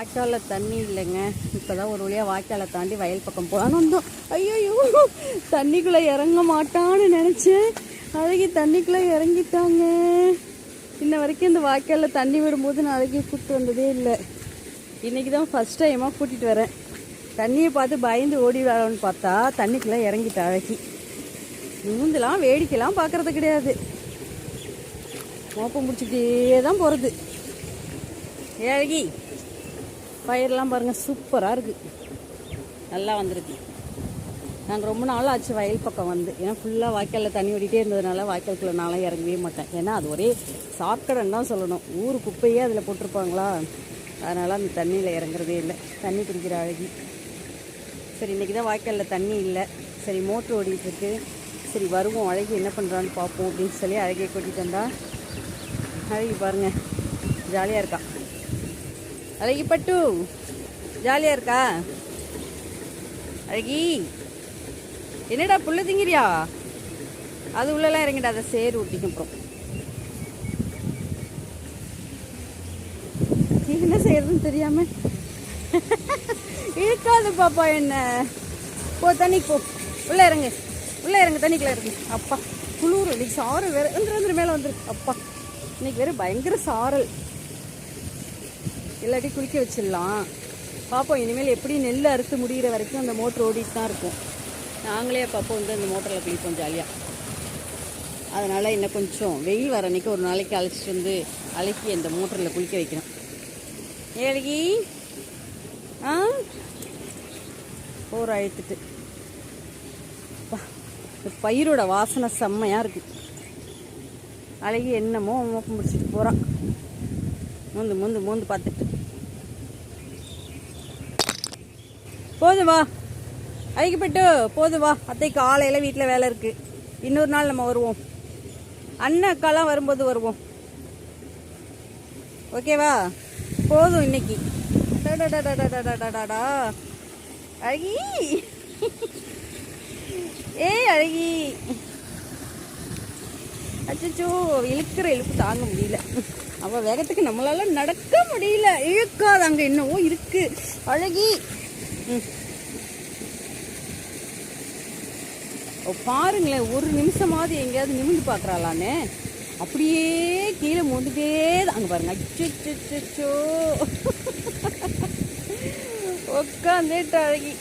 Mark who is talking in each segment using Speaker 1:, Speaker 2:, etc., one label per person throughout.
Speaker 1: வாய்க்காலில் தண்ணி இல்லைங்க. இப்போ தான் ஒரு வழியாக வாய்க்காலை தாண்டி வயல் பக்கம் போகலான்னு வந்தோம். ஐயோ, தண்ணிக்குள்ளே இறங்க மாட்டான்னு நினச்சேன். அழகி தண்ணிக்குள்ளே இறங்கிட்டாங்க. இன்ன வரைக்கும் இந்த வாய்க்காலில் தண்ணி விடும்போது நான் அழகி கூப்பிட்டு வந்ததே இல்லை. இன்றைக்கி தான் ஃபஸ்ட் டைமாக கூட்டிகிட்டு வரேன். தண்ணியை பார்த்து பயந்து ஓடி வரணும்னு பார்த்தா தண்ணிக்குள்ளே இறங்கிட்டா அழகி. மூந்தெல்லாம் வேடிக்கைலாம் பார்க்குறது கிடையாது, மோப்பம் முடிச்சுக்கிட்டே தான் போகிறது. அழகி பயிரெலாம் பாருங்கள், சூப்பராக இருக்குது, நல்லா வந்திருக்கு. நாங்கள் ரொம்ப நாள் ஆச்சு வயல் பக்கம் வந்து. ஏன்னா ஃபுல்லாக வாய்க்காலில் தண்ணி ஓடிட்டே இருந்ததுனால வாய்க்காலுக்குள்ள நான்லாம் இறங்கவே மாட்டேன். ஏன்னா அது ஒரே சாக்கடைன்னு தான் சொல்லணும். ஊர் குப்பையே அதில் போட்டிருப்பாங்களா, அதனால் அந்த தண்ணியில் இறங்குறதே இல்லை. தண்ணி குடிக்கிற அழகி. சரி, இன்றைக்கி தான் வாய்க்காலில் தண்ணி இல்லை. சரி, மோட்ரு ஓடிட்டுருக்கு. சரி வருவோம், அழகி என்ன பண்ணுறான்னு பார்ப்போம் அப்படின்னு சொல்லி அழகியை கூட்டிகிட்டு வந்தா. அழகி பாருங்கள், ஜாலியாக இருக்கா. அழகி பட்டு ஜாலியாக இருக்கா. அழகி என்னடா புள்ள திங்கிறியா? அது உள்ளெல்லாம் இறங்கிட்டா, அதை சேரு ஊட்டிக்கும். அப்புறம் என்ன செய்யறதுன்னு தெரியாம இருக்காது பாப்பா. என்ன போ, தண்ணிக்கு போ, உள்ளே இறங்கு, உள்ளே இறங்கு, தண்ணிக்குள்ளே இறங்கு. அப்பா குளிர், இன்னைக்கு சாரல் வேறு வந்துரு மேலே வந்துரு. அப்பா இன்னைக்கு வேறு பயங்கர சாரல். இல்லாட்டி குளிக்க வச்சிடலாம். பார்ப்போம் இனிமேல் எப்படி நெல் அறுத்து முடிகிற வரைக்கும் அந்த மோட்ரு ஓடிட்டு தான் இருக்கும். நாங்களே அப்பப்போ வந்து அந்த மோட்டரில் குளிப்போம் ஜாலியாக. அதனால் இன்னும் கொஞ்சம் வெயில் வர அன்றைக்கி ஒரு நாளைக்கு அழைச்சிட்டு வந்து அழைக்கி அந்த மோட்டரில் குளிக்க வைக்கணும். ஏழகி போர் அழுத்துட்டு பயிரோட வாசனை செம்மையாக இருக்குது. அழகி என்னமோ மோப்பம் முடிச்சுட்டு போகிறான். மூந்து பார்த்துட்டு போதும் வா அழைக்கப்பட்டு போதும் வா. அத்தைக்கு ஆலையில் வீட்டில் வேலை இருக்குது. இன்னொரு நாள் நம்ம வருவோம். அண்ணன் அக்காலாம் வரும்போது வருவோம். ஓகேவா? போதும் இன்னைக்கு. அழகி அழகி அச்சோ, இழுக்கிற இழுப்பு தாங்க முடியல. அவள் வேகத்துக்கு நம்மளால நடக்க முடியல. இழுக்காது, அங்கே என்னவோ இருக்கு. அழகி பாருங்களேன், ஒரு நிமிஷமாவது எங்கேயாவது நிமிந்து பார்க்குறாளானே. அப்படியே கீழே மோந்துட்டே அங்கே பாருங்க. அச்சோ உட்காந்துட்டு அழகி.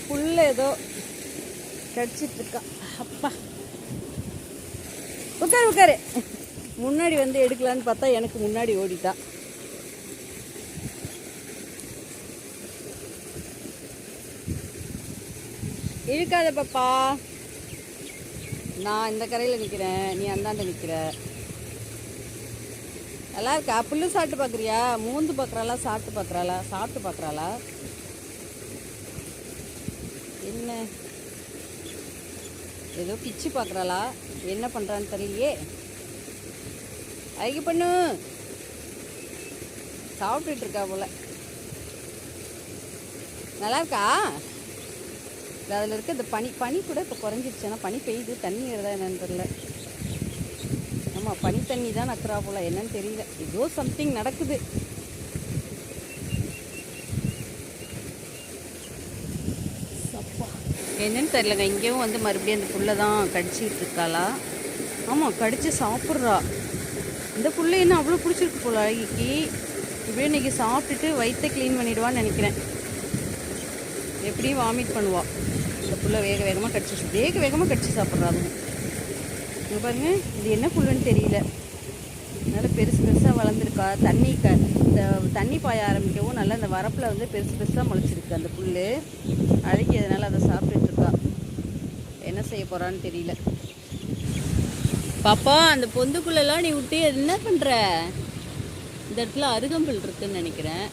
Speaker 1: புள்ள ஏதோ கடிச்சிட்டு இருக்கா. அப்பா உட்காரு. முன்னாடி வந்து எடுக்கலான்னு பார்த்தா எனக்கு முன்னாடி ஓடிட்டா. இழுக்காத பாப்பா. நான் இந்த கரையில் நிற்கிறேன், நீ அந்தாண்ட நிற்கிற. நல்லா இருக்கா? புல்லு சாப்பிட்டு பார்க்குறியா? மூந்து பார்க்குறாளா, சாப்பிட்டு பார்க்குறாளா? என்ன ஏதோ பிச்சு பார்க்குறாளா? என்ன பண்ணுறான்னு தெரியலையே. அழகி பண்ணு சாப்பிட்டுட்டு இருக்கா போல. நல்லா இருக்கா? அதில் இருக்க இந்த பனி கூட இப்போ குறைஞ்சிருச்சு. ஆனால் பனி பெய்யுது, தண்ணி வருதா என்னன்னு தெரியல. ஆமாம், பனி தண்ணி தான் நக்குறா போல, என்னன்னு தெரியல. ஏதோ சம்திங் நடக்குது. என்னன்னு தெரியலங்க. இங்கேயும் வந்து மறுபடியும் அந்த புல்லை தான் கடிச்சிக்கிட்டு இருக்காளா? ஆமாம், கடிச்சு சாப்பிட்றா. இந்த புல்லை என்ன அவ்வளோ பிடிச்சிருக்கு போல அழகிக்கு. இப்படியே இன்றைக்கி சாப்பிட்டுட்டு வயிற்றை க்ளீன் பண்ணிவிடுவான்னு நினைக்கிறேன். எப்படியும் வாமிட் பண்ணுவா. இந்த புல்லை வேகமாக கடிச்சு சாப்பிட்றாங்க. இங்கே பாருங்க, இது என்ன புல்லுன்னு தெரியல. நல்லா பெருசாக வளர்ந்துருக்கா. இந்த தண்ணி பாய ஆரம்பிக்கவும் நல்லா இந்த வரப்பில் வந்து பெருசாக முளைச்சிருக்கு அந்த புல். அழகி அதனால் அதை சாப்பிட்டுட்ருக்கா. என்ன செய்ய போகிறான்னு தெரியல. பாப்பா, அந்த பொந்துக்குள்ளெல்லாம் நீ விட்டு என்ன பண்ணுற? இந்த இடத்துல அருகம்புல் இருக்குதுன்னு நினைக்கிறேன்.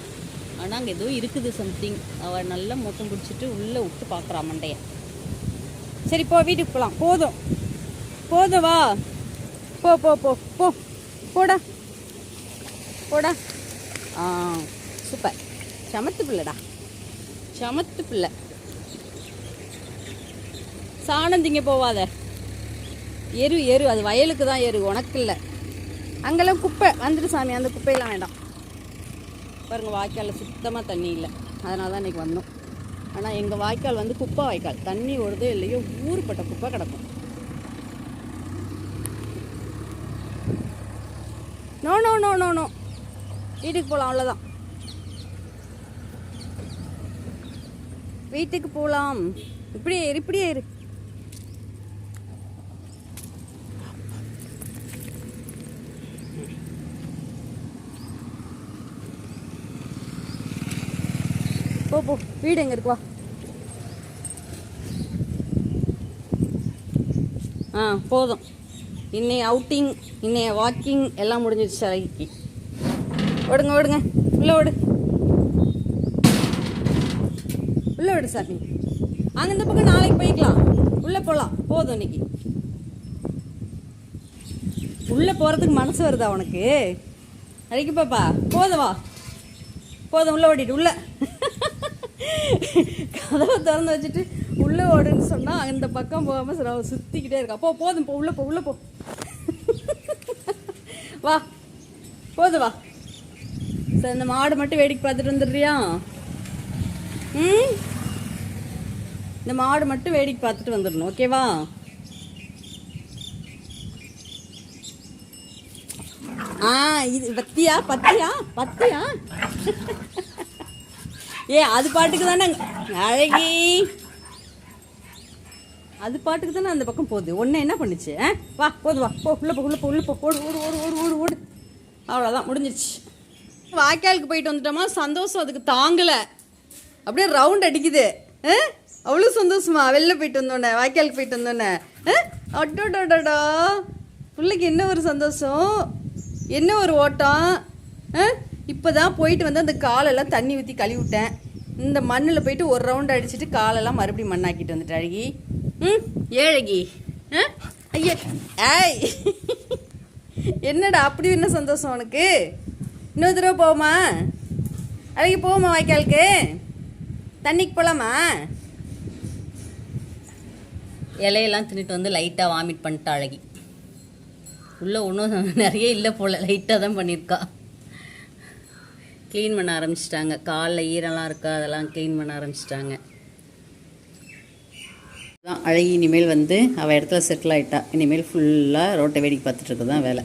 Speaker 1: ஆனால் அங்கே ஏதோ இருக்குது சம்திங். அவள் நல்லா மொத்தம் பிடிச்சிட்டு உள்ளே விட்டு பார்க்குறா மண்டையை. சரி போ, வீட்டுக்கு போகலாம். போதும் வா. போடா. சூப்பர், சமத்து பிள்ளை. சாணம் திங்க போவாத. எரு அது வயலுக்கு தான் எரு, உனக்கு இல்லை. அங்கெல்லாம் குப்பை வந்துட்டு சாமி, அந்த குப்பையெல்லாம் வேண்டாம். பாருங்கள் வாய்க்காலில் சுத்தமாக தண்ணி இல்லை, அதனால தான் இன்றைக்கி வந்தோம். ஆனால் எங்கள் வாய்க்கால் வந்து குப்பை வாய்க்கால், தண்ணி ஓடுதோ இல்லையோ ஊருப்பட்ட குப்பை கிடக்கும். No no no no no, வீட்டுக்கு போகலாம், அவ்வளோதான். வீட்டுக்கு போகலாம். இப்படியே இரு, இப்படியே இரு. போ போ, வீடு எங்கே இருக்கு வா. போதும். இன்னைய அவுட்டிங், இன்னைய வாக்கிங் எல்லாம் முடிஞ்சிருச்சு. அழகிக்கு ஓடுங்க ஓடுங்க, உள்ளே ஓடு, உள்ளே விடு சாமி. அங்கே இந்த பக்கம் நாளைக்கு போய்க்கலாம், உள்ளே போகலாம். போதும் இன்னைக்கு. உள்ளே போகிறதுக்கு மனசு வருதா உனக்கு? அழகி பாப்பா போதும் வா, போதும் உள்ளே ஓடிட்டு. உள்ள கதவை திறந்து வச்சுட்டு உள்ளே ஓடுன்னு சொன்னால் அந்த பக்கம் போகாமல் சுற்றிக்கிட்டே இருக்கா. போ போதும், போ உள்ளே போ, உள்ளே போ. வா போதும் வா. சரி, இந்த மாடு மட்டும் வேடிக்கை பார்த்துட்டு வந்துடுறியா? இந்த மாடு மட்டும் வேடிக்கை பார்த்துட்டு வந்துடணும், ஓகேவா? இது பத்தியா பத்தியா பத்தியா? அது பாட்டுக்கு தானே அழகி, அது பாட்டுக்கு தானே அந்த பக்கம் போகுது. ஒன்று என்ன பண்ணுச்சு? வா போது வா, போ உள்ள போ, உள்ள போ, உள்ள போ, ஓடு ஓடு ஓடு ஓடு ஓடு ஓடு. அவ்வளோதான், முடிஞ்சிருச்சு. வாய்க்காலுக்கு போயிட்டு வந்துட்டோமா, சந்தோஷம் அதுக்கு தாங்கலை, அப்படியே ரவுண்ட் அடிக்குது. அவ்வளோ சந்தோஷமா வெளில போயிட்டு வந்தோன்னே, வாய்க்காலுக்கு போயிட்டு வந்தோன்னே. அட்டோடா, பிள்ளைக்கு என்ன ஒரு சந்தோஷம், என்ன ஒரு ஓட்டம். இப்போ தான் போயிட்டு வந்து அந்த காலெல்லாம் தண்ணி ஊற்றி கழுவி விட்டேன். இந்த மண்ணில் போயிட்டு ஒரு ரவுண்ட் அடிச்சுட்டு காலெல்லாம் மறுபடியும் மண்ணாக்கிட்டு வந்துட்டு அழகி. ஏழகி ஐயா, ஏய் என்னடா அப்படி என்ன சந்தோஷம் உனக்கு? இன்னொரு தடவை போமா அழகி, போமா வாய்க்காலுக்கு, தண்ணிக்கு போகலாமா? இலையெல்லாம் தின்னுட்டு வந்து லைட்டாக வாமிட் பண்ணிட்டா அழகி. உள்ளே ஒன்றும் நிறைய இல்லை போல், லைட்டாக தான் பண்ணியிருக்கா. க்ளீன் பண்ண ஆரம்பிச்சிட்டாங்க, காலில் ஈரம்லாம் இருக்கா அதெல்லாம் க்ளீன் பண்ண ஆரம்பிச்சிட்டாங்க. அழகி இனிமேல் வந்து அவள் இடத்துல செட்டில் ஆகிட்டா. இனிமேல் ஃபுல்லாக ரோட்டை வேடிக்கை பார்த்துட்டு தான் வேலை.